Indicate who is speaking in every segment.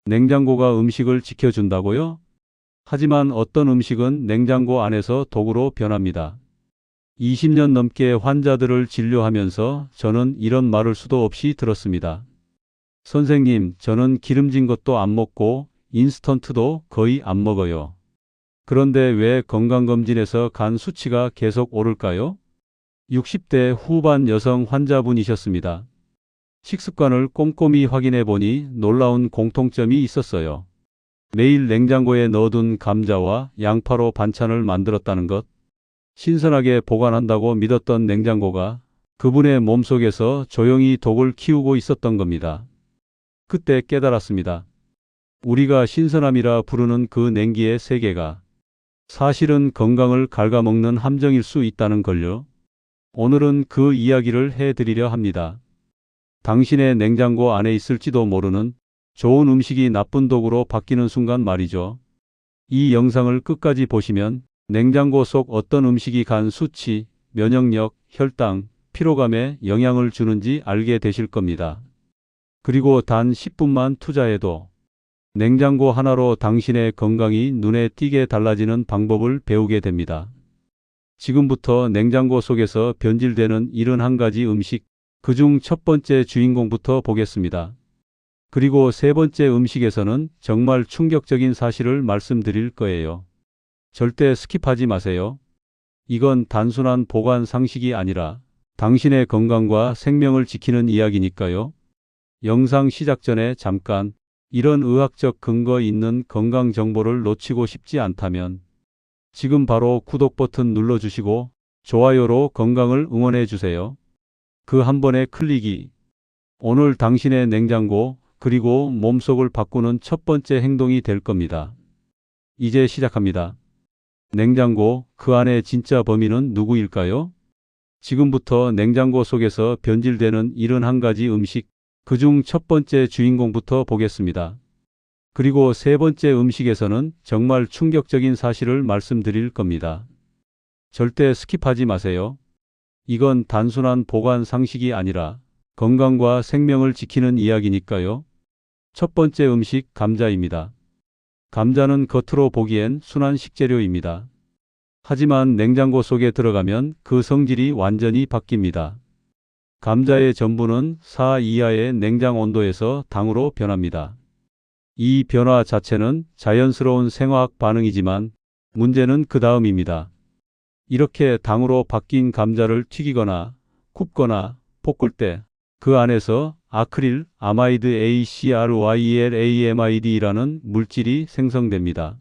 Speaker 1: 냉장고가 음식을 지켜준다고요? 하지만 어떤 음식은 냉장고 안에서 독으로 변합니다. 20년 넘게 환자들을 진료하면서 저는 이런 말을 수도 없이 들었습니다. 선생님, 저는 기름진 것도 안 먹고 인스턴트도 거의 안 먹어요. 그런데 왜 건강검진에서 간 수치가 계속 오를까요? 60대 후반 여성 환자분이셨습니다. 식습관을 꼼꼼히 확인해 보니 놀라운 공통점이 있었어요. 매일 냉장고에 넣어둔 감자와 양파로 반찬을 만들었다는 것. 신선하게 보관한다고 믿었던 냉장고가 그분의 몸속에서 조용히 독을 키우고 있었던 겁니다. 그때 깨달았습니다. 우리가 신선함이라 부르는 그 냉기의 세계가 사실은 건강을 갉아먹는 함정일 수 있다는 걸요. 오늘은 그 이야기를 해드리려 합니다. 당신의 냉장고 안에 있을지도 모르는 좋은 음식이 나쁜 독으로 바뀌는 순간 말이죠. 이 영상을 끝까지 보시면 냉장고 속 어떤 음식이 간 수치, 면역력, 혈당, 피로감에 영향을 주는지 알게 되실 겁니다. 그리고 단 10분만 투자해도 냉장고 하나로 당신의 건강이 눈에 띄게 달라지는 방법을 배우게 됩니다. 지금부터 냉장고 속에서 변질되는 71가지 음식, 그중 첫 번째 주인공부터 보겠습니다. 그리고 세 번째 음식에서는 정말 충격적인 사실을 말씀드릴 거예요. 절대 스킵하지 마세요. 이건 단순한 보관 상식이 아니라 당신의 건강과 생명을 지키는 이야기니까요. 영상 시작 전에 잠깐 이런 의학적 근거 있는 건강 정보를 놓치고 싶지 않다면 지금 바로 구독 버튼 눌러주시고 좋아요로 건강을 응원해 주세요. 그 한 번의 클릭이 오늘 당신의 냉장고 그리고 몸속을 바꾸는 첫 번째 행동이 될 겁니다. 이제 시작합니다. 냉장고, 그 안에 진짜 범인은 누구일까요? 지금부터 냉장고 속에서 변질되는 71가지 음식, 그중 첫 번째 주인공부터 보겠습니다. 그리고 세 번째 음식에서는 정말 충격적인 사실을 말씀드릴 겁니다. 절대 스킵하지 마세요. 이건 단순한 보관 상식이 아니라 건강과 생명을 지키는 이야기니까요. 첫 번째 음식, 감자입니다. 감자는 겉으로 보기엔 순한 식재료입니다. 하지만 냉장고 속에 들어가면 그 성질이 완전히 바뀝니다. 감자의 전부는 4 이하의 냉장 온도에서 당으로 변합니다. 이 변화 자체는 자연스러운 생화학 반응이지만 문제는 그 다음입니다. 이렇게 당으로 바뀐 감자를 튀기거나 굽거나 볶을 때 그 안에서 아크릴 아마이드 ACRYLAMID라는 물질이 생성됩니다.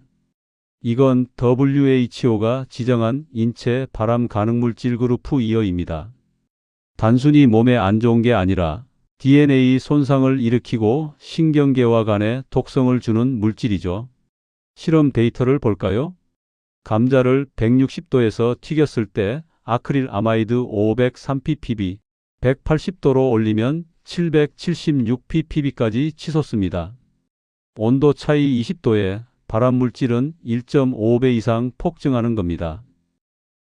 Speaker 1: 이건 WHO가 지정한 인체 발암 가능 물질 그룹 E어입니다. 단순히 몸에 안 좋은 게 아니라 DNA 손상을 일으키고 신경계와 간에 독성을 주는 물질이죠. 실험 데이터를 볼까요? 감자를 160도에서 튀겼을 때 아크릴 아마이드 503ppb, 180도로 올리면 776ppb까지 치솟습니다. 온도 차이 20도에 발암물질은 1.5배 이상 폭증하는 겁니다.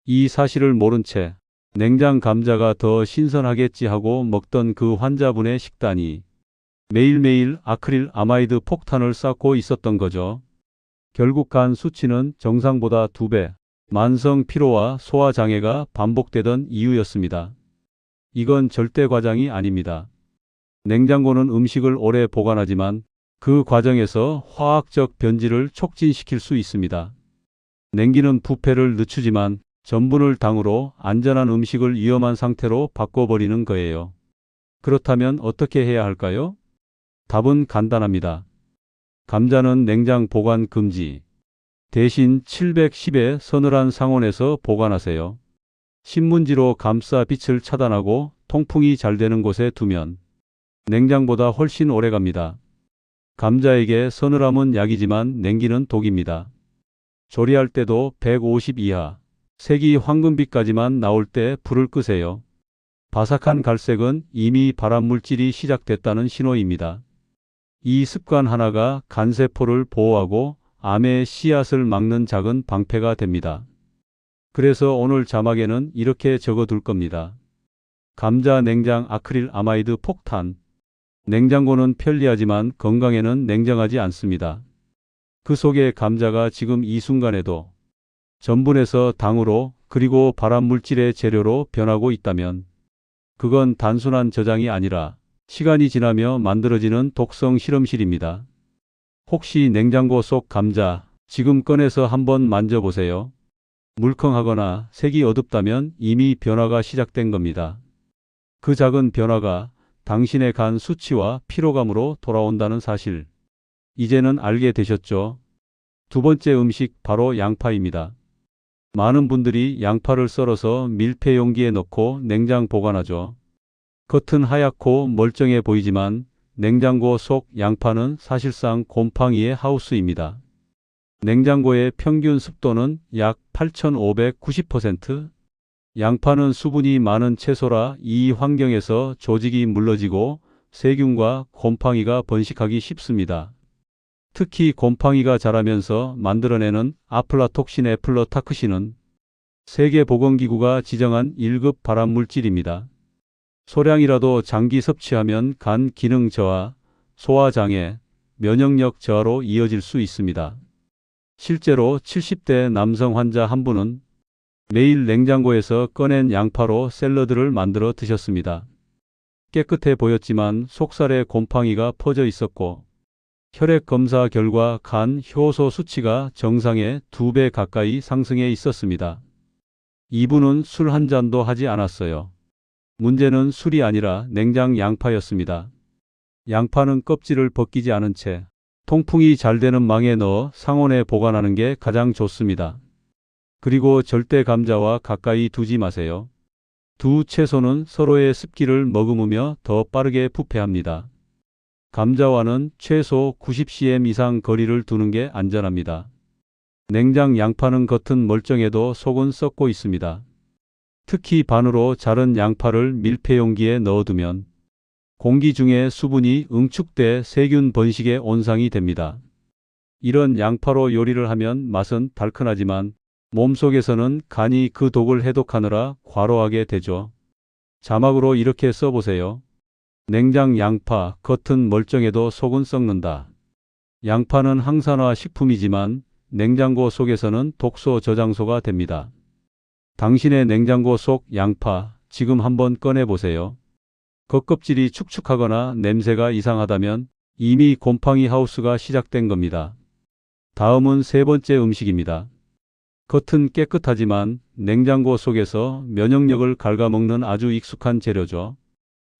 Speaker 1: 이 사실을 모른 채 냉장 감자가 더 신선하겠지 하고 먹던 그 환자분의 식단이 매일매일 아크릴 아마이드 폭탄을 쌓고 있었던 거죠. 결국 간 수치는 정상보다 2배, 만성 피로와 소화 장애가 반복되던 이유였습니다. 이건 절대 과장이 아닙니다. 냉장고는 음식을 오래 보관하지만 그 과정에서 화학적 변질을 촉진시킬 수 있습니다. 냉기는 부패를 늦추지만 전분을 당으로 안전한 음식을 위험한 상태로 바꿔버리는 거예요. 그렇다면 어떻게 해야 할까요? 답은 간단합니다. 감자는 냉장 보관 금지. 대신 710의 서늘한 상온에서 보관하세요. 신문지로 감싸 빛을 차단하고 통풍이 잘 되는 곳에 두면 냉장보다 훨씬 오래 갑니다. 감자에게 서늘함은 약이지만 냉기는 독입니다. 조리할 때도 150 이하, 색이 황금빛까지만 나올 때 불을 끄세요. 바삭한 갈색은 이미 발암물질이 시작됐다는 신호입니다. 이 습관 하나가 간세포를 보호하고 암의 씨앗을 막는 작은 방패가 됩니다. 그래서 오늘 자막에는 이렇게 적어둘 겁니다. 감자 냉장 아크릴 아마이드 폭탄. 냉장고는 편리하지만 건강에는 냉정하지 않습니다. 그 속에 감자가 지금 이 순간에도 전분에서 당으로 그리고 발암물질의 재료로 변하고 있다면 그건 단순한 저장이 아니라 시간이 지나며 만들어지는 독성 실험실입니다. 혹시 냉장고 속 감자 지금 꺼내서 한번 만져보세요. 물컹하거나 색이 어둡다면 이미 변화가 시작된 겁니다. 그 작은 변화가 당신의 간 수치와 피로감으로 돌아온다는 사실, 이제는 알게 되셨죠? 두 번째 음식 바로 양파입니다. 많은 분들이 양파를 썰어서 밀폐 용기에 넣고 냉장 보관하죠. 겉은 하얗고 멀쩡해 보이지만 냉장고 속 양파는 사실상 곰팡이의 하우스입니다. 냉장고의 평균 습도는 약 8,590%. 양파는 수분이 많은 채소라 이 환경에서 조직이 물러지고 세균과 곰팡이가 번식하기 쉽습니다. 특히 곰팡이가 자라면서 만들어내는 아플라톡신 애플러타크신은 세계보건기구가 지정한 1급 발암물질입니다. 소량이라도 장기 섭취하면 간 기능 저하, 소화장애, 면역력 저하로 이어질 수 있습니다. 실제로 70대 남성 환자 한 분은 매일 냉장고에서 꺼낸 양파로 샐러드를 만들어 드셨습니다. 깨끗해 보였지만 속살에 곰팡이가 퍼져 있었고 혈액 검사 결과 간 효소 수치가 정상의 2배 가까이 상승해 있었습니다. 이분은 술 한 잔도 하지 않았어요. 문제는 술이 아니라 냉장 양파였습니다. 양파는 껍질을 벗기지 않은 채 통풍이 잘 되는 망에 넣어 상온에 보관하는 게 가장 좋습니다. 그리고 절대 감자와 가까이 두지 마세요. 두 채소는 서로의 습기를 머금으며 더 빠르게 부패합니다. 감자와는 최소 90cm 이상 거리를 두는 게 안전합니다. 냉장 양파는 겉은 멀쩡해도 속은 썩고 있습니다. 특히 반으로 자른 양파를 밀폐 용기에 넣어두면 공기 중에 수분이 응축돼 세균 번식에 온상이 됩니다. 이런 양파로 요리를 하면 맛은 달큰하지만 몸속에서는 간이 그 독을 해독하느라 과로하게 되죠. 자막으로 이렇게 써보세요. 냉장 양파, 겉은 멀쩡해도 속은 썩는다. 양파는 항산화 식품이지만 냉장고 속에서는 독소 저장소가 됩니다. 당신의 냉장고 속 양파 지금 한번 꺼내보세요. 겉껍질이 축축하거나 냄새가 이상하다면 이미 곰팡이 하우스가 시작된 겁니다. 다음은 세 번째 음식입니다. 겉은 깨끗하지만 냉장고 속에서 면역력을 갉아먹는 아주 익숙한 재료죠.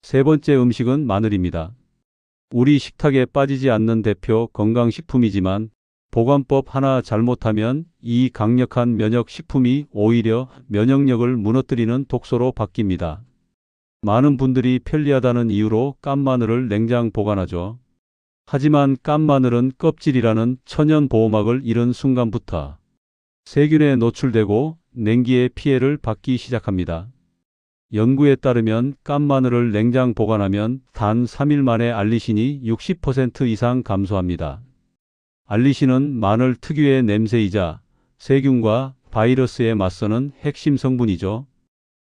Speaker 1: 세 번째 음식은 마늘입니다. 우리 식탁에 빠지지 않는 대표 건강식품이지만 보관법 하나 잘못하면 이 강력한 면역식품이 오히려 면역력을 무너뜨리는 독소로 바뀝니다. 많은 분들이 편리하다는 이유로 깐 마늘을 냉장 보관하죠. 하지만 깐 마늘은 껍질이라는 천연 보호막을 잃은 순간부터 세균에 노출되고 냉기의 피해를 받기 시작합니다. 연구에 따르면 깐 마늘을 냉장 보관하면 단 3일 만에 알리신이 60% 이상 감소합니다. 알리신은 마늘 특유의 냄새이자 세균과 바이러스에 맞서는 핵심 성분이죠.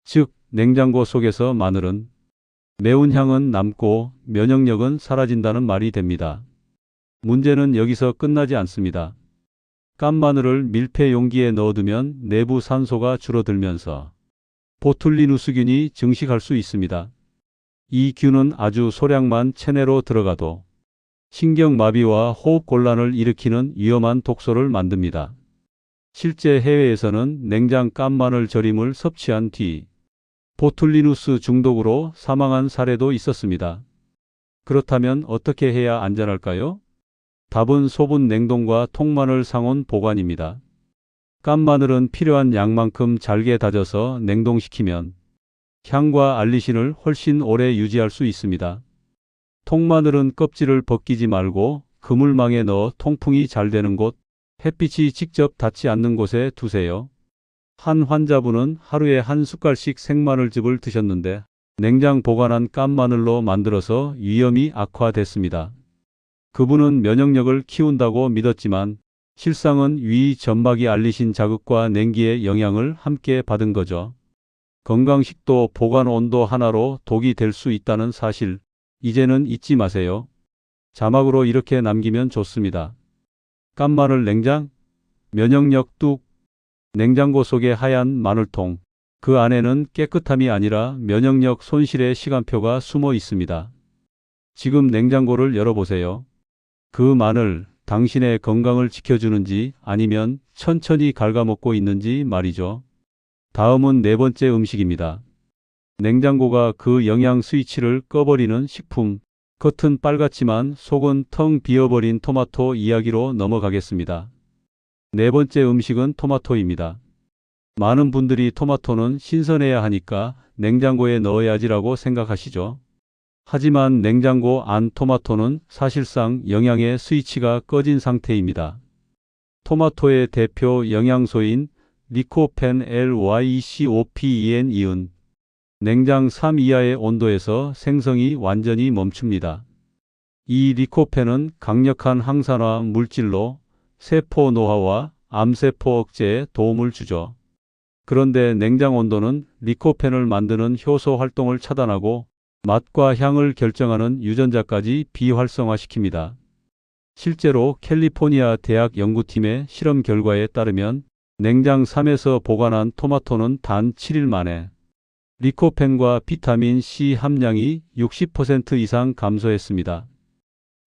Speaker 1: 즉, 냉장고 속에서 마늘은 매운 향은 남고 면역력은 사라진다는 말이 됩니다. 문제는 여기서 끝나지 않습니다. 깐 마늘을 밀폐 용기에 넣어두면 내부 산소가 줄어들면서 보툴리누스균이 증식할 수 있습니다. 이 균은 아주 소량만 체내로 들어가도 신경마비와 호흡곤란을 일으키는 위험한 독소를 만듭니다. 실제 해외에서는 냉장 깐 마늘 절임을 섭취한 뒤 보툴리누스 중독으로 사망한 사례도 있었습니다. 그렇다면 어떻게 해야 안전할까요? 답은 소분 냉동과 통마늘 상온 보관입니다. 깐 마늘은 필요한 양만큼 잘게 다져서 냉동시키면 향과 알리신을 훨씬 오래 유지할 수 있습니다. 통마늘은 껍질을 벗기지 말고 그물망에 넣어 통풍이 잘 되는 곳, 햇빛이 직접 닿지 않는 곳에 두세요. 한 환자분은 하루에 한 숟갈씩 생마늘즙을 드셨는데 냉장 보관한 깐 마늘로 만들어서 위험이 악화됐습니다. 그분은 면역력을 키운다고 믿었지만 실상은 위 점막이 알리신 자극과 냉기의 영향을 함께 받은 거죠. 건강식도 보관 온도 하나로 독이 될 수 있다는 사실, 이제는 잊지 마세요. 자막으로 이렇게 남기면 좋습니다. 깐마늘 냉장, 면역력 뚝, 냉장고 속의 하얀 마늘통. 그 안에는 깨끗함이 아니라 면역력 손실의 시간표가 숨어 있습니다. 지금 냉장고를 열어보세요. 그 마늘, 당신의 건강을 지켜주는지 아니면 천천히 갉아먹고 있는지 말이죠. 다음은 네 번째 음식입니다. 냉장고가 그 영양 스위치를 꺼버리는 식품. 겉은 빨갛지만 속은 텅 비어버린 토마토 이야기로 넘어가겠습니다. 네 번째 음식은 토마토입니다. 많은 분들이 토마토는 신선해야 하니까 냉장고에 넣어야지라고 생각하시죠. 하지만 냉장고 안 토마토는 사실상 영양의 스위치가 꺼진 상태입니다. 토마토의 대표 영양소인 리코펜 LYCOPEN 이은 냉장 3 이하의 온도에서 생성이 완전히 멈춥니다. 이 리코펜은 강력한 항산화 물질로 세포 노화와 암세포 억제에 도움을 주죠. 그런데 냉장 온도는 리코펜을 만드는 효소 활동을 차단하고 맛과 향을 결정하는 유전자까지 비활성화시킵니다. 실제로 캘리포니아 대학 연구팀의 실험 결과에 따르면 냉장 3에서 보관한 토마토는 단 7일 만에 리코펜과 비타민 C 함량이 60% 이상 감소했습니다.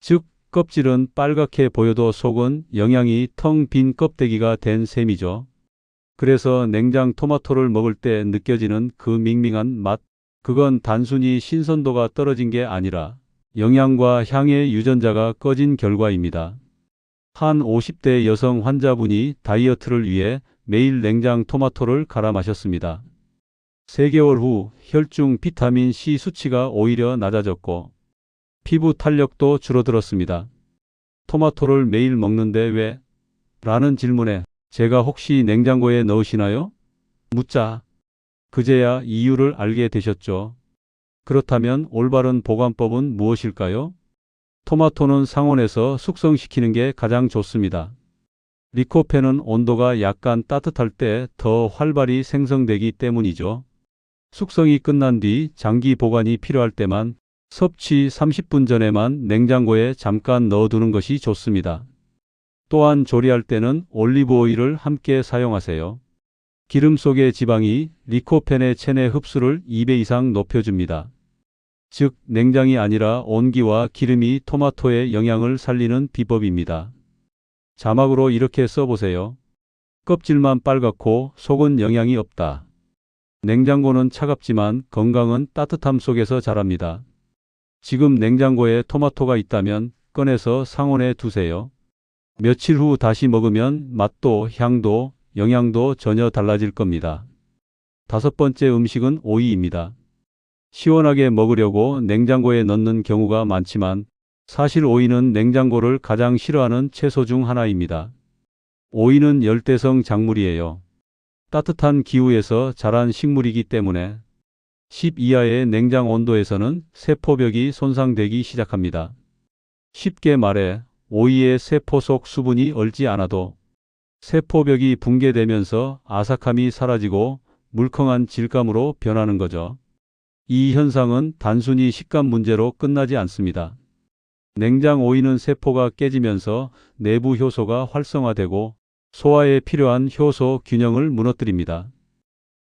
Speaker 1: 즉, 껍질은 빨갛게 보여도 속은 영양이 텅 빈 껍데기가 된 셈이죠. 그래서 냉장 토마토를 먹을 때 느껴지는 그 밍밍한 맛, 그건 단순히 신선도가 떨어진 게 아니라 영양과 향의 유전자가 꺼진 결과입니다. 한 50대 여성 환자분이 다이어트를 위해 매일 냉장 토마토를 갈아 마셨습니다. 3개월 후 혈중 비타민 C 수치가 오히려 낮아졌고 피부 탄력도 줄어들었습니다. 토마토를 매일 먹는데 왜? 라는 질문에 제가 혹시 냉장고에 넣으시나요? 묻자 그제야 이유를 알게 되셨죠. 그렇다면 올바른 보관법은 무엇일까요? 토마토는 상온에서 숙성시키는 게 가장 좋습니다. 리코펜은 온도가 약간 따뜻할 때 더 활발히 생성되기 때문이죠. 숙성이 끝난 뒤 장기 보관이 필요할 때만 섭취 30분 전에만 냉장고에 잠깐 넣어두는 것이 좋습니다. 또한 조리할 때는 올리브 오일을 함께 사용하세요. 기름 속의 지방이 리코펜의 체내 흡수를 2배 이상 높여줍니다. 즉, 냉장이 아니라 온기와 기름이 토마토의 영양을 살리는 비법입니다. 자막으로 이렇게 써보세요. 껍질만 빨갛고 속은 영양이 없다. 냉장고는 차갑지만 건강은 따뜻함 속에서 자랍니다. 지금 냉장고에 토마토가 있다면 꺼내서 상온에 두세요. 며칠 후 다시 먹으면 맛도 향도 영양도 전혀 달라질 겁니다. 5번째 음식은 오이입니다. 시원하게 먹으려고 냉장고에 넣는 경우가 많지만 사실 오이는 냉장고를 가장 싫어하는 채소 중 하나입니다. 오이는 열대성 작물이에요. 따뜻한 기후에서 자란 식물이기 때문에 10 이하의 냉장 온도에서는 세포벽이 손상되기 시작합니다. 쉽게 말해 오이의 세포 속 수분이 얼지 않아도 세포벽이 붕괴되면서 아삭함이 사라지고 물컹한 질감으로 변하는 거죠. 이 현상은 단순히 식감 문제로 끝나지 않습니다. 냉장 오이는 세포가 깨지면서 내부 효소가 활성화되고 소화에 필요한 효소 균형을 무너뜨립니다.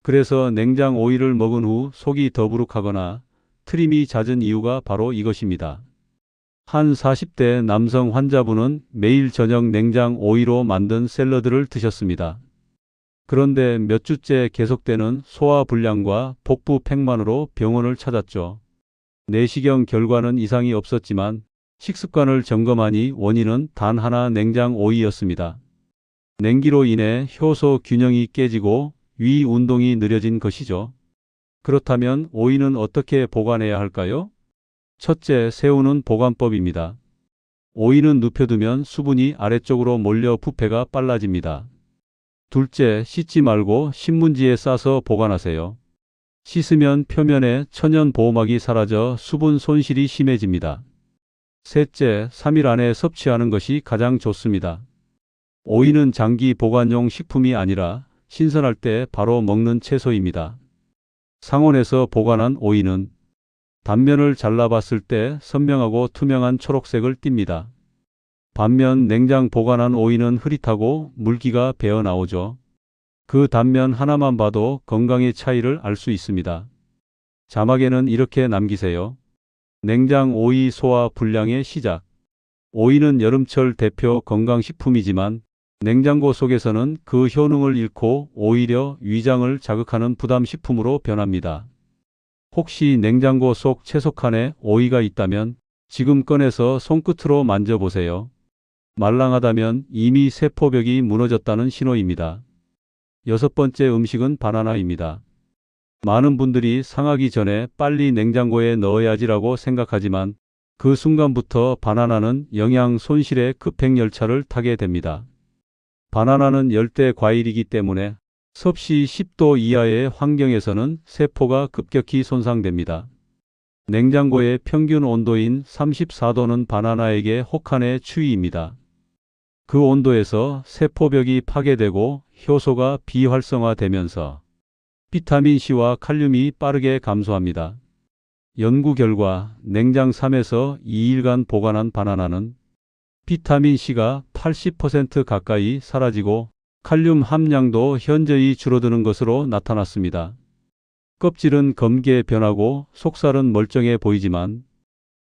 Speaker 1: 그래서 냉장 오이를 먹은 후 속이 더부룩하거나 트림이 잦은 이유가 바로 이것입니다. 한 40대 남성 환자분은 매일 저녁 냉장 오이로 만든 샐러드를 드셨습니다. 그런데 몇 주째 계속되는 소화불량과 복부 팽만으로 병원을 찾았죠. 내시경 결과는 이상이 없었지만 식습관을 점검하니 원인은 단 하나 냉장 오이였습니다. 냉기로 인해 효소 균형이 깨지고 위 운동이 느려진 것이죠. 그렇다면 오이는 어떻게 보관해야 할까요? 첫째, 세우는 보관법입니다. 오이는 눕혀두면 수분이 아래쪽으로 몰려 부패가 빨라집니다. 둘째, 씻지 말고 신문지에 싸서 보관하세요. 씻으면 표면에 천연 보호막이 사라져 수분 손실이 심해집니다. 셋째, 3일 안에 섭취하는 것이 가장 좋습니다. 오이는 장기 보관용 식품이 아니라 신선할 때 바로 먹는 채소입니다. 상온에서 보관한 오이는 단면을 잘라봤을 때 선명하고 투명한 초록색을 띱니다. 반면 냉장 보관한 오이는 흐릿하고 물기가 배어 나오죠. 그 단면 하나만 봐도 건강의 차이를 알 수 있습니다. 자막에는 이렇게 남기세요. 냉장 오이 소화 불량의 시작. 오이는 여름철 대표 건강식품이지만 냉장고 속에서는 그 효능을 잃고 오히려 위장을 자극하는 부담식품으로 변합니다. 혹시 냉장고 속 채소칸에 오이가 있다면 지금 꺼내서 손끝으로 만져보세요. 말랑하다면 이미 세포벽이 무너졌다는 신호입니다. 6번째 음식은 바나나입니다. 많은 분들이 상하기 전에 빨리 냉장고에 넣어야지라고 생각하지만 그 순간부터 바나나는 영양 손실의 급행열차를 타게 됩니다. 바나나는 열대 과일이기 때문에 섭씨 10도 이하의 환경에서는 세포가 급격히 손상됩니다. 냉장고의 평균 온도인 34도는 바나나에게 혹한의 추위입니다. 그 온도에서 세포벽이 파괴되고 효소가 비활성화되면서 비타민C와 칼륨이 빠르게 감소합니다. 연구 결과 냉장 3에서 2일간 보관한 바나나는 비타민C가 80% 가까이 사라지고 칼륨 함량도 현저히 줄어드는 것으로 나타났습니다. 껍질은 검게 변하고 속살은 멀쩡해 보이지만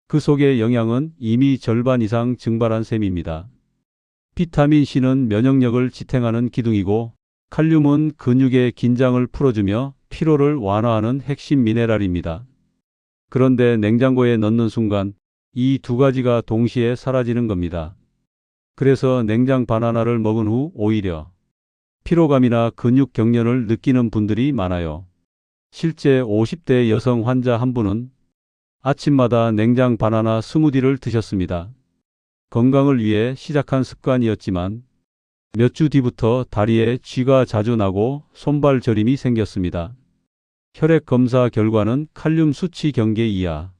Speaker 1: 그 속의 영양은 이미 절반 이상 증발한 셈입니다. 비타민C는 면역력을 지탱하는 기둥이고 칼륨은 근육의 긴장을 풀어주며 피로를 완화하는 핵심 미네랄입니다. 그런데 냉장고에 넣는 순간 이 두 가지가 동시에 사라지는 겁니다. 그래서 냉장 바나나를 먹은 후 오히려 피로감이나 근육 경련을 느끼는 분들이 많아요. 실제 50대 여성 환자 한 분은 아침마다 냉장 바나나 스무디를 드셨습니다. 건강을 위해 시작한 습관이었지만 몇 주 뒤부터 다리에 쥐가 자주 나고 손발 저림이 생겼습니다. 혈액 검사 결과는 칼륨 수치 경계 이하.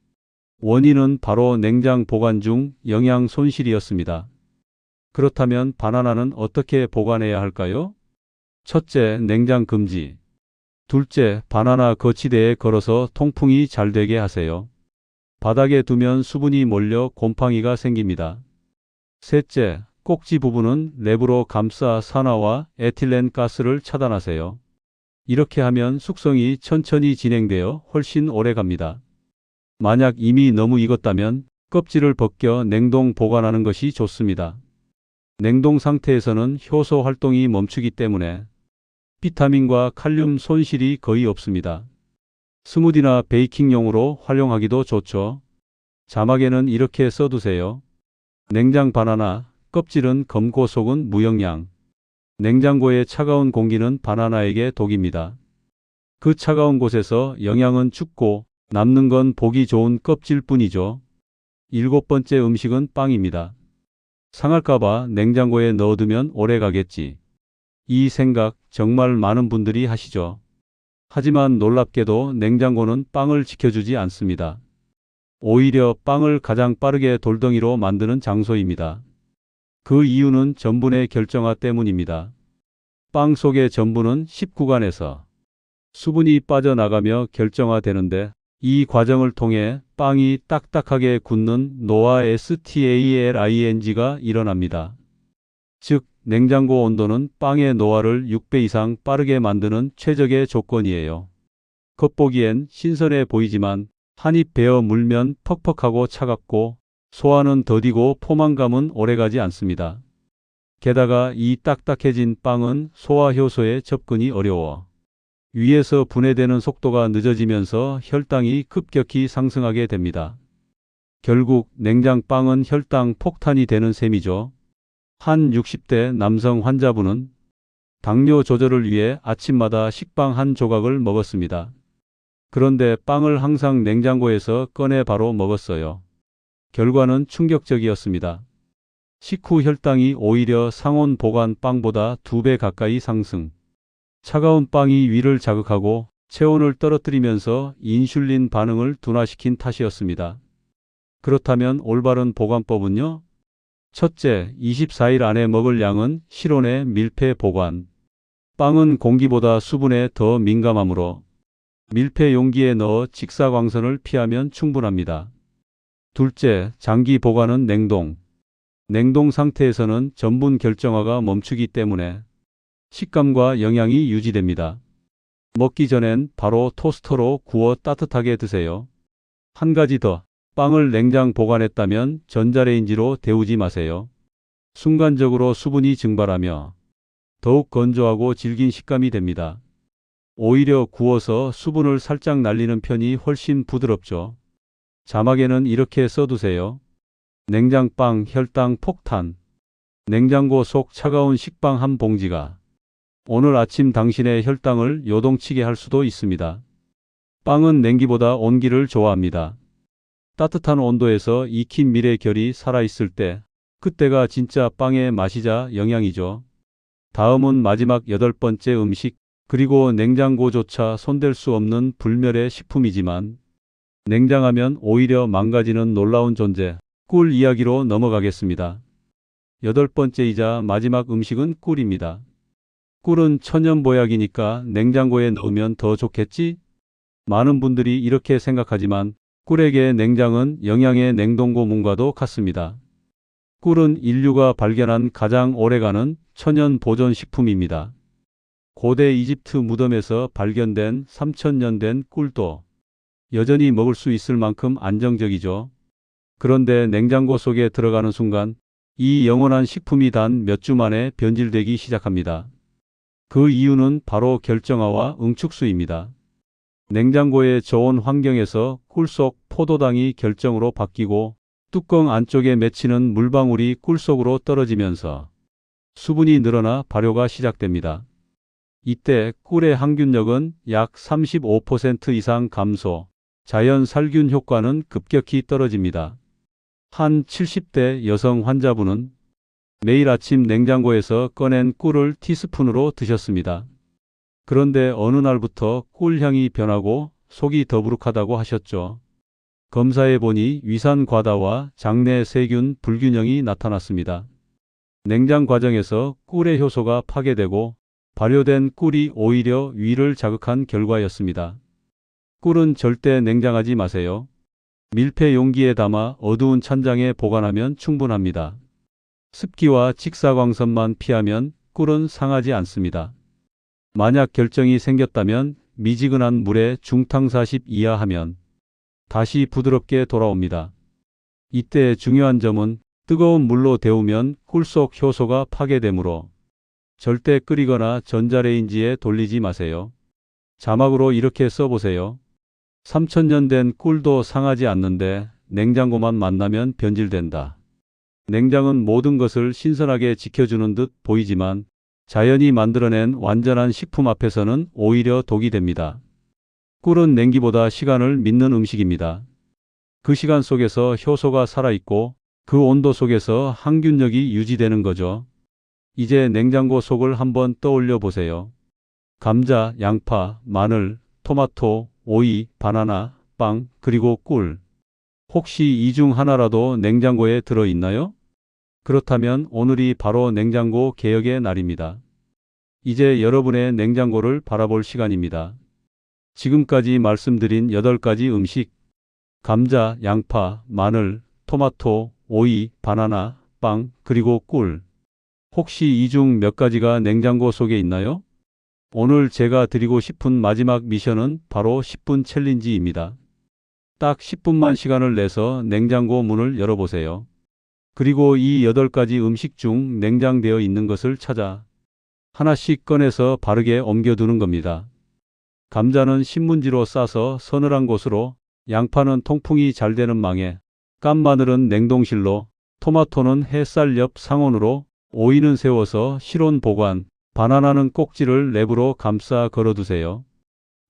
Speaker 1: 원인은 바로 냉장 보관 중 영양 손실이었습니다. 그렇다면 바나나는 어떻게 보관해야 할까요? 첫째, 냉장 금지. 둘째, 바나나 거치대에 걸어서 통풍이 잘 되게 하세요. 바닥에 두면 수분이 몰려 곰팡이가 생깁니다. 셋째, 꼭지 부분은 랩으로 감싸 산화와 에틸렌 가스를 차단하세요. 이렇게 하면 숙성이 천천히 진행되어 훨씬 오래 갑니다. 만약 이미 너무 익었다면 껍질을 벗겨 냉동 보관하는 것이 좋습니다. 냉동 상태에서는 효소 활동이 멈추기 때문에 비타민과 칼륨 손실이 거의 없습니다. 스무디나 베이킹용으로 활용하기도 좋죠. 자막에는 이렇게 써두세요. 냉장 바나나, 껍질은 검고 속은 무영양. 냉장고의 차가운 공기는 바나나에게 독입니다. 그 차가운 곳에서 영양은 죽고 남는 건 보기 좋은 껍질뿐이죠. 7번째 음식은 빵입니다. 상할까봐 냉장고에 넣어두면 오래 가겠지. 이 생각 정말 많은 분들이 하시죠. 하지만 놀랍게도 냉장고는 빵을 지켜주지 않습니다. 오히려 빵을 가장 빠르게 돌덩이로 만드는 장소입니다. 그 이유는 전분의 결정화 때문입니다. 빵 속의 전분은 십구간에서 수분이 빠져나가며 결정화되는데 이 과정을 통해 빵이 딱딱하게 굳는 노화-STALING가 일어납니다. 즉, 냉장고 온도는 빵의 노화를 6배 이상 빠르게 만드는 최적의 조건이에요. 겉보기엔 신선해 보이지만 한입 베어 물면 퍽퍽하고 차갑고 소화는 더디고 포만감은 오래가지 않습니다. 게다가 이 딱딱해진 빵은 소화 효소에 접근이 어려워 위에서 분해되는 속도가 늦어지면서 혈당이 급격히 상승하게 됩니다. 결국 냉장 빵은 혈당 폭탄이 되는 셈이죠. 한 60대 남성 환자분은 당뇨 조절을 위해 아침마다 식빵 한 조각을 먹었습니다. 그런데 빵을 항상 냉장고에서 꺼내 바로 먹었어요. 결과는 충격적이었습니다. 식후 혈당이 오히려 상온 보관 빵보다 2배 가까이 상승. 차가운 빵이 위를 자극하고 체온을 떨어뜨리면서 인슐린 반응을 둔화시킨 탓이었습니다. 그렇다면 올바른 보관법은요? 첫째, 24일 안에 먹을 양은 실온에 밀폐 보관. 빵은 공기보다 수분에 더 민감하므로 밀폐 용기에 넣어 직사광선을 피하면 충분합니다. 둘째, 장기 보관은 냉동. 냉동 상태에서는 전분 결정화가 멈추기 때문에 식감과 영양이 유지됩니다. 먹기 전엔 바로 토스터로 구워 따뜻하게 드세요. 한 가지 더, 빵을 냉장 보관했다면 전자레인지로 데우지 마세요. 순간적으로 수분이 증발하며 더욱 건조하고 질긴 식감이 됩니다. 오히려 구워서 수분을 살짝 날리는 편이 훨씬 부드럽죠. 자막에는 이렇게 써두세요. 냉장빵 혈당 폭탄. 냉장고 속 차가운 식빵 한 봉지가 오늘 아침 당신의 혈당을 요동치게 할 수도 있습니다. 빵은 냉기보다 온기를 좋아합니다. 따뜻한 온도에서 익힌 밀의 결이 살아있을 때, 그때가 진짜 빵의 맛이자 영양이죠. 다음은 마지막 8번째 음식, 그리고 냉장고조차 손댈 수 없는 불멸의 식품이지만 냉장하면 오히려 망가지는 놀라운 존재, 꿀 이야기로 넘어가겠습니다. 8번째이자 마지막 음식은 꿀입니다. 꿀은 천연보약이니까 냉장고에 넣으면 더 좋겠지? 많은 분들이 이렇게 생각하지만 꿀에게 냉장은 영양의 냉동고 문과도 같습니다. 꿀은 인류가 발견한 가장 오래가는 천연 보존식품입니다. 고대 이집트 무덤에서 발견된 3000년 된 꿀도 여전히 먹을 수 있을 만큼 안정적이죠. 그런데 냉장고 속에 들어가는 순간 이 영원한 식품이 단 몇 주 만에 변질되기 시작합니다. 그 이유는 바로 결정화와 응축수입니다. 냉장고의 저온 환경에서 꿀 속 포도당이 결정으로 바뀌고 뚜껑 안쪽에 맺히는 물방울이 꿀 속으로 떨어지면서 수분이 늘어나 발효가 시작됩니다. 이때 꿀의 항균력은 약 35% 이상 감소, 자연 살균 효과는 급격히 떨어집니다. 한 70대 여성 환자분은 매일 아침 냉장고에서 꺼낸 꿀을 티스푼으로 드셨습니다. 그런데 어느 날부터 꿀향이 변하고 속이 더부룩하다고 하셨죠. 검사해 보니 위산 과다와 장내 세균 불균형이 나타났습니다. 냉장 과정에서 꿀의 효소가 파괴되고 발효된 꿀이 오히려 위를 자극한 결과였습니다. 꿀은 절대 냉장하지 마세요. 밀폐 용기에 담아 어두운 찬장에 보관하면 충분합니다. 습기와 직사광선만 피하면 꿀은 상하지 않습니다. 만약 결정이 생겼다면 미지근한 물에 중탕 40 이하 하면 다시 부드럽게 돌아옵니다. 이때 중요한 점은 뜨거운 물로 데우면 꿀 속 효소가 파괴되므로 절대 끓이거나 전자레인지에 돌리지 마세요. 자막으로 이렇게 써보세요. 3000년 된 꿀도 상하지 않는데 냉장고만 만나면 변질된다. 냉장은 모든 것을 신선하게 지켜주는 듯 보이지만 자연이 만들어낸 완전한 식품 앞에서는 오히려 독이 됩니다. 꿀은 냉기보다 시간을 믿는 음식입니다. 그 시간 속에서 효소가 살아있고 그 온도 속에서 항균력이 유지되는 거죠. 이제 냉장고 속을 한번 떠올려 보세요. 감자, 양파, 마늘, 토마토, 오이, 바나나, 빵, 그리고 꿀. 혹시 이 중 하나라도 냉장고에 들어있나요? 그렇다면 오늘이 바로 냉장고 개혁의 날입니다. 이제 여러분의 냉장고를 바라볼 시간입니다. 지금까지 말씀드린 8가지 음식, 감자, 양파, 마늘, 토마토, 오이, 바나나, 빵, 그리고 꿀. 혹시 이 중 몇 가지가 냉장고 속에 있나요? 오늘 제가 드리고 싶은 마지막 미션은 바로 10분 챌린지입니다. 딱 10분만 시간을 내서 냉장고 문을 열어보세요. 그리고 이 8가지 음식 중 냉장되어 있는 것을 찾아 하나씩 꺼내서 바르게 옮겨두는 겁니다. 감자는 신문지로 싸서 서늘한 곳으로, 양파는 통풍이 잘 되는 망에, 깐 마늘은 냉동실로, 토마토는 햇살 옆 상온으로, 오이는 세워서 실온 보관, 바나나는 꼭지를 랩으로 감싸 걸어두세요.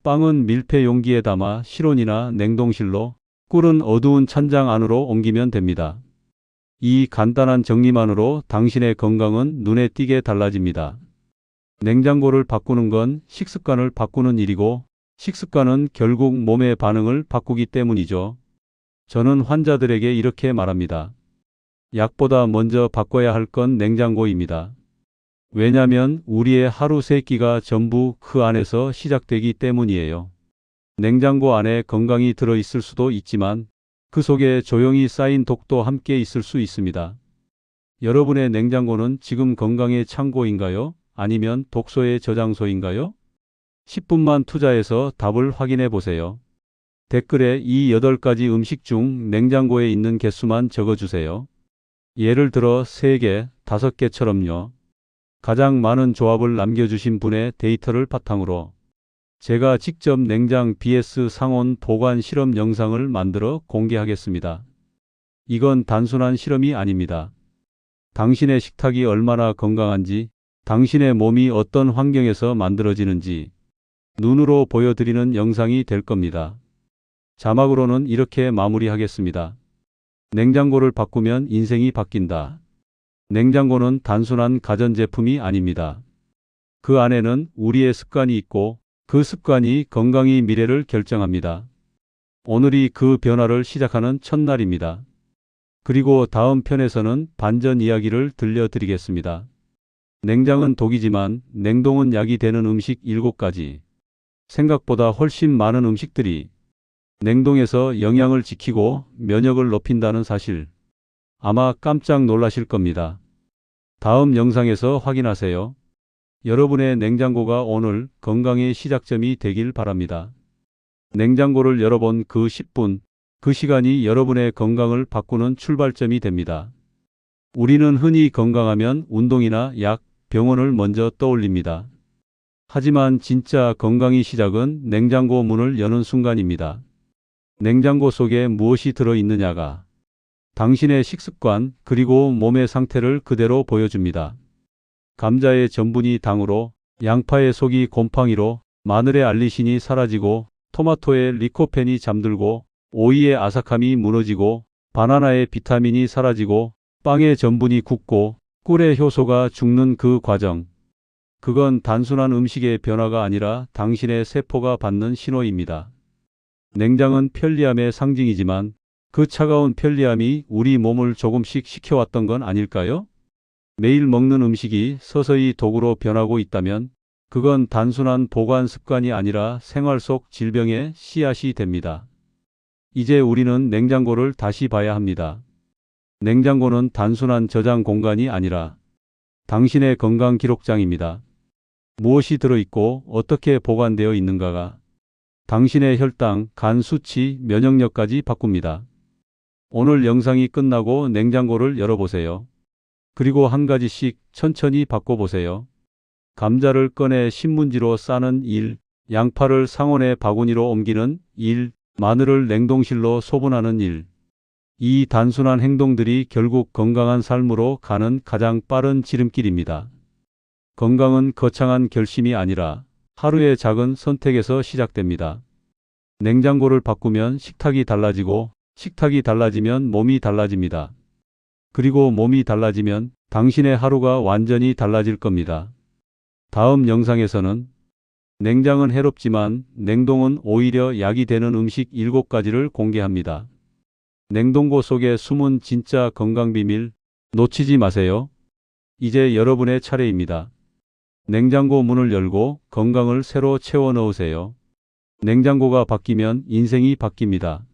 Speaker 1: 빵은 밀폐 용기에 담아 실온이나 냉동실로, 꿀은 어두운 찬장 안으로 옮기면 됩니다. 이 간단한 정리만으로 당신의 건강은 눈에 띄게 달라집니다. 냉장고를 바꾸는 건 식습관을 바꾸는 일이고 식습관은 결국 몸의 반응을 바꾸기 때문이죠. 저는 환자들에게 이렇게 말합니다. 약보다 먼저 바꿔야 할 건 냉장고입니다. 왜냐하면 우리의 하루 세 끼가 전부 그 안에서 시작되기 때문이에요. 냉장고 안에 건강이 들어 있을 수도 있지만 그 속에 조용히 쌓인 독도 함께 있을 수 있습니다. 여러분의 냉장고는 지금 건강의 창고인가요? 아니면 독소의 저장소인가요? 10분만 투자해서 답을 확인해 보세요. 댓글에 이 8가지 음식 중 냉장고에 있는 개수만 적어주세요. 예를 들어 3개, 5개처럼요. 가장 많은 조합을 남겨주신 분의 데이터를 바탕으로 제가 직접 냉장 vs 상온 보관 실험 영상을 만들어 공개하겠습니다. 이건 단순한 실험이 아닙니다. 당신의 식탁이 얼마나 건강한지, 당신의 몸이 어떤 환경에서 만들어지는지 눈으로 보여드리는 영상이 될 겁니다. 자막으로는 이렇게 마무리하겠습니다. 냉장고를 바꾸면 인생이 바뀐다. 냉장고는 단순한 가전제품이 아닙니다. 그 안에는 우리의 습관이 있고 그 습관이 건강이 미래를 결정합니다. 오늘이 그 변화를 시작하는 첫날입니다. 그리고 다음 편에서는 반전 이야기를 들려드리겠습니다. 냉장은 독이지만 냉동은 약이 되는 음식 7가지. 생각보다 훨씬 많은 음식들이 냉동에서 영양을 지키고 면역을 높인다는 사실. 아마 깜짝 놀라실 겁니다. 다음 영상에서 확인하세요. 여러분의 냉장고가 오늘 건강의 시작점이 되길 바랍니다. 냉장고를 열어본 그 10분, 그 시간이 여러분의 건강을 바꾸는 출발점이 됩니다. 우리는 흔히 건강하면 운동이나 약, 병원을 먼저 떠올립니다. 하지만 진짜 건강의 시작은 냉장고 문을 여는 순간입니다. 냉장고 속에 무엇이 들어있느냐가 당신의 식습관 그리고 몸의 상태를 그대로 보여줍니다. 감자의 전분이 당으로, 양파의 속이 곰팡이로, 마늘의 알리신이 사라지고, 토마토의 리코펜이 잠들고, 오이의 아삭함이 무너지고, 바나나의 비타민이 사라지고, 빵의 전분이 굳고, 꿀의 효소가 죽는 그 과정. 그건 단순한 음식의 변화가 아니라 당신의 세포가 받는 신호입니다. 냉장은 편리함의 상징이지만 그 차가운 편리함이 우리 몸을 조금씩 식혀왔던 건 아닐까요? 매일 먹는 음식이 서서히 독으로 변하고 있다면 그건 단순한 보관 습관이 아니라 생활 속 질병의 씨앗이 됩니다. 이제 우리는 냉장고를 다시 봐야 합니다. 냉장고는 단순한 저장 공간이 아니라 당신의 건강 기록장입니다. 무엇이 들어있고 어떻게 보관되어 있는가가 당신의 혈당, 간 수치, 면역력까지 바꿉니다. 오늘 영상이 끝나고 냉장고를 열어보세요. 그리고 한 가지씩 천천히 바꿔보세요. 감자를 꺼내 신문지로 싸는 일, 양파를 상온의 바구니로 옮기는 일, 마늘을 냉동실로 소분하는 일. 이 단순한 행동들이 결국 건강한 삶으로 가는 가장 빠른 지름길입니다. 건강은 거창한 결심이 아니라 하루의 작은 선택에서 시작됩니다. 냉장고를 바꾸면 식탁이 달라지고 식탁이 달라지면 몸이 달라집니다. 그리고 몸이 달라지면 당신의 하루가 완전히 달라질 겁니다. 다음 영상에서는 냉장은 해롭지만 냉동은 오히려 약이 되는 음식 7가지를 공개합니다. 냉동고 속에 숨은 진짜 건강 비밀 놓치지 마세요. 이제 여러분의 차례입니다. 냉장고 문을 열고 건강을 새로 채워 넣으세요. 냉장고가 바뀌면 인생이 바뀝니다.